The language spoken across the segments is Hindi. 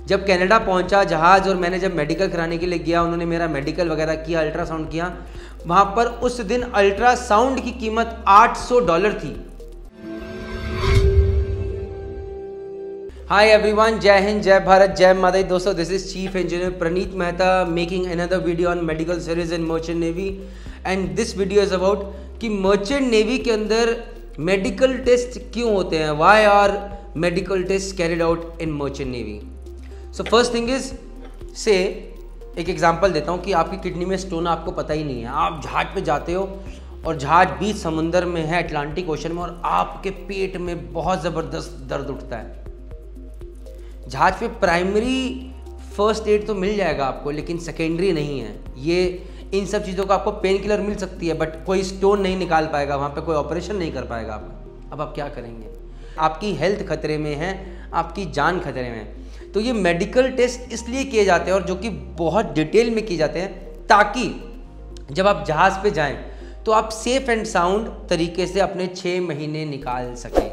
जब कनाडा पहुंचा जहाज़ और मैंने जब मेडिकल कराने के लिए गया, उन्होंने मेरा मेडिकल वगैरह किया, अल्ट्रासाउंड किया। वहाँ पर उस दिन अल्ट्रासाउंड की कीमत $800 थी। हाय एवरीवन, जय हिंद, जय भारत, जय माता दी। दोस्तों, this is chief engineer Praneet Mehta making another video on medical service in merchant navy. And this video is about कि मर्चेंट नेवी के अंदर मेडिकल टेस्ट क्यों होते हैं, why are medical test carried out in merchant navy. So first thing is say एक एग्जांपल देता हूँ कि आपकी किडनी में स्टोन आपको पता ही नहीं है। आप जहाज पे जाते हो और जहाज बीच समुंदर में है, अटलांटिक ओशन में, और आपके पेट में बहुत ज़बरदस्त दर्द उठता है। जहाज पे प्राइमरी फर्स्ट एड तो मिल जाएगा आपको, लेकिन सेकेंडरी नहीं है। ये इन सब चीज़ों का आपको पेन किलर मिल सकती है, बट कोई स्टोन नहीं निकाल पाएगा, वहाँ पे कोई ऑपरेशन नहीं कर पाएगा आप। अब आप क्या करेंगे? आपकी हेल्थ खतरे में है, आपकी जान खतरे में है। तो ये मेडिकल टेस्ट इसलिए किए जाते हैं, और जो कि बहुत डिटेल में किए जाते हैं, ताकि जब आप जहाज़ पे जाएं तो आप सेफ एंड साउंड तरीके से अपने 6 महीने निकाल सकें।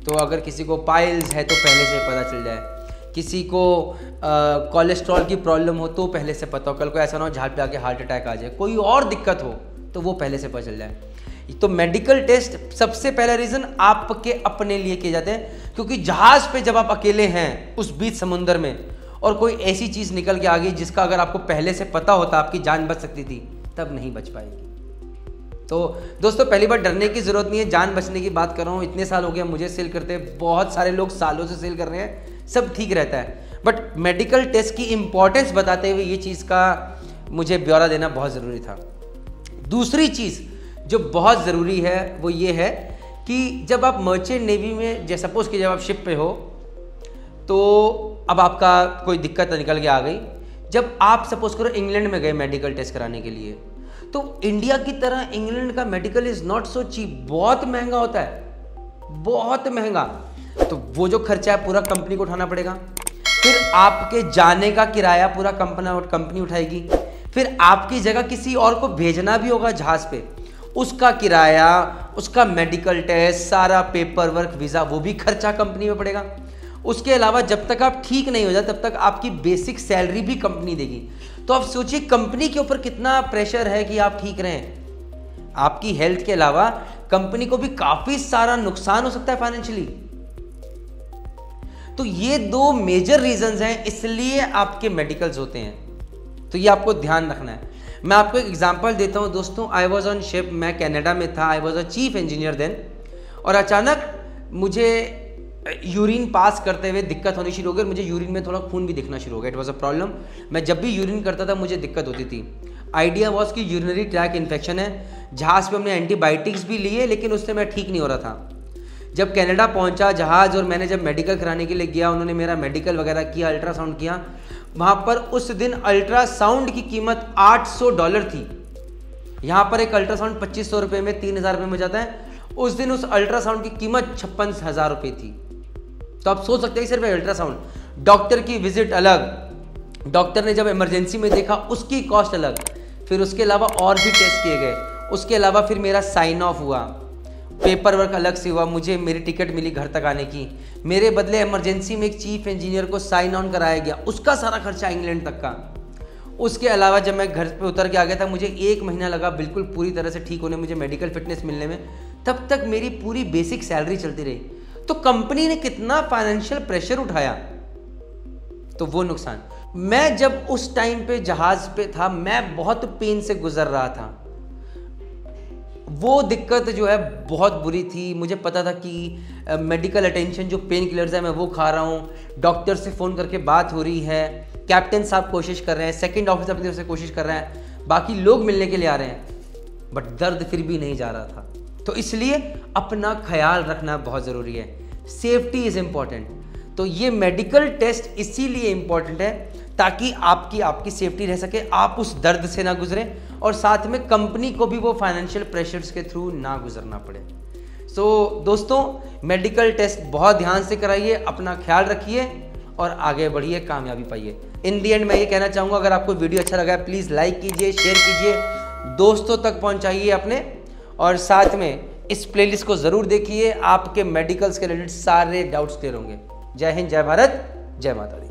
तो अगर किसी को पाइल्स है तो पहले से पता चल जाए, किसी को कोलेस्ट्रॉल की प्रॉब्लम हो तो पहले से पता हो, कल को ऐसा ना हो जहाज पे आके हार्ट अटैक आ जाए, कोई और दिक्कत हो तो वो पहले से पता चल जाए। तो मेडिकल टेस्ट सबसे पहला रीज़न आपके अपने लिए किए जाते हैं, क्योंकि जहाज़ पे जब आप अकेले हैं उस बीच समुंदर में और कोई ऐसी चीज़ निकल के आ गई जिसका अगर आपको पहले से पता होता आपकी जान बच सकती थी, तब नहीं बच पाएगी। तो दोस्तों, पहली बार डरने की ज़रूरत नहीं है, जान बचने की बात कर रहा हूँ। इतने साल हो गया मुझे सेल करते, बहुत सारे लोग सालों से सेल कर रहे हैं, सब ठीक रहता है। बट मेडिकल टेस्ट की इंपॉर्टेंस बताते हुए ये चीज़ का मुझे ब्यौरा देना बहुत ज़रूरी था। दूसरी चीज़ जो बहुत ज़रूरी है वो ये है कि जब आप मर्चेंट नेवी में, जैसे सपोज कि जब आप शिप पे हो तो अब आपका कोई दिक्कत निकल के आ गई। जब आप सपोज करो इंग्लैंड में गए मेडिकल टेस्ट कराने के लिए, तो इंडिया की तरह इंग्लैंड का medical is not so cheap, बहुत महंगा होता है, बहुत महंगा। तो वो जो खर्चा है पूरा कंपनी को उठाना पड़ेगा। फिर आपके जाने का किराया पूरा कंपनी उठाएगी। फिर आपकी जगह किसी और को भेजना भी होगा जहाज़ पे, उसका किराया, उसका मेडिकल टेस्ट, सारा पेपर वर्क, वीज़ा, वो भी खर्चा कंपनी में पड़ेगा। उसके अलावा जब तक आप ठीक नहीं हो जाए तब तक आपकी बेसिक सैलरी भी कंपनी देगी। तो आप सोचिए कंपनी के ऊपर कितना प्रेशर है कि आप ठीक रहें। आपकी हेल्थ के अलावा कंपनी को भी काफ़ी सारा नुकसान हो सकता है फाइनेंशियली। तो ये 2 मेजर रीजंस हैं इसलिए आपके मेडिकल्स होते हैं। तो ये आपको ध्यान रखना है। मैं आपको एक एग्जांपल देता हूं दोस्तों। आई वॉज ऑन शिप, मैं कनाडा में था, I was a chief engineer then, और अचानक मुझे यूरिन पास करते हुए दिक्कत होनी शुरू हो गई। मुझे यूरिन में थोड़ा खून भी दिखना शुरू हो गया। It was a problem. मैं जब भी यूरिन करता था मुझे दिक्कत होती थी। आइडिया वॉज कि यूरिनरी ट्रैक इन्फेक्शन है। जहाज़ पे हमने एंटीबायोटिक्स भी लिए, लेकिन उससे मैं ठीक नहीं हो रहा था। जब कनाडा पहुंचा जहाज़ और मैंने जब मेडिकल कराने के लिए गया, उन्होंने मेरा मेडिकल वगैरह किया, अल्ट्रासाउंड किया। वहाँ पर उस दिन अल्ट्रासाउंड की कीमत $800 थी। यहाँ पर एक अल्ट्रासाउंड 2500 रुपये में, 3000 रुपये में जाता है। उस दिन उस अल्ट्रासाउंड की कीमत 56,000 रुपये थी। तो आप सोच सकते हैं सिर्फ अल्ट्रासाउंड, डॉक्टर की विजिट अलग, डॉक्टर ने जब इमरजेंसी में देखा उसकी कॉस्ट अलग, फिर उसके अलावा और भी टेस्ट किए गए, उसके अलावा फिर मेरा साइन ऑफ हुआ, पेपर वर्क अलग से हुआ, मुझे मेरी टिकट मिली घर तक आने की, मेरे बदले इमरजेंसी में एक चीफ इंजीनियर को साइन ऑन कराया गया, उसका सारा खर्चा इंग्लैंड तक का। उसके अलावा जब मैं घर पे उतर के आ गया था, मुझे 1 महीना लगा बिल्कुल पूरी तरह से ठीक होने, मुझे मेडिकल फिटनेस मिलने में। तब तक मेरी पूरी बेसिक सैलरी चलती रही। तो कंपनी ने कितना फाइनेंशियल प्रेशर उठाया, तो वो नुकसान। मैं जब उस टाइम पे जहाज पे था, मैं बहुत पेन से गुजर रहा था। वो दिक्कत जो है बहुत बुरी थी। मुझे पता था कि मेडिकल अटेंशन जो पेन किलर्स है मैं वो खा रहा हूँ, डॉक्टर से फ़ोन करके बात हो रही है, कैप्टन साहब कोशिश कर रहे हैं, सेकंड ऑफिसर अपनी तरफ से कोशिश कर रहे हैं, बाकी लोग मिलने के लिए आ रहे हैं, बट दर्द फिर भी नहीं जा रहा था। तो इसलिए अपना ख्याल रखना बहुत ज़रूरी है। Safety is important. तो ये मेडिकल टेस्ट इसीलिए इम्पॉर्टेंट है ताकि आपकी सेफ्टी रह सके, आप उस दर्द से ना गुजरें, और साथ में कंपनी को भी वो फाइनेंशियल प्रेशर्स के थ्रू ना गुजरना पड़े। सो दोस्तों, मेडिकल टेस्ट बहुत ध्यान से कराइए, अपना ख्याल रखिए और आगे बढ़िए, कामयाबी पाइए। इन दी एंड मैं ये कहना चाहूँगा, अगर आपको वीडियो अच्छा लगा है प्लीज़ लाइक कीजिए, शेयर कीजिए, दोस्तों तक पहुँचाइए अपने, और साथ में इस प्लेलिस्ट को ज़रूर देखिए। आपके मेडिकल्स के रिलेटेड सारे डाउट्स क्लियर होंगे। जय हिंद, जय भारत, जय माता दी।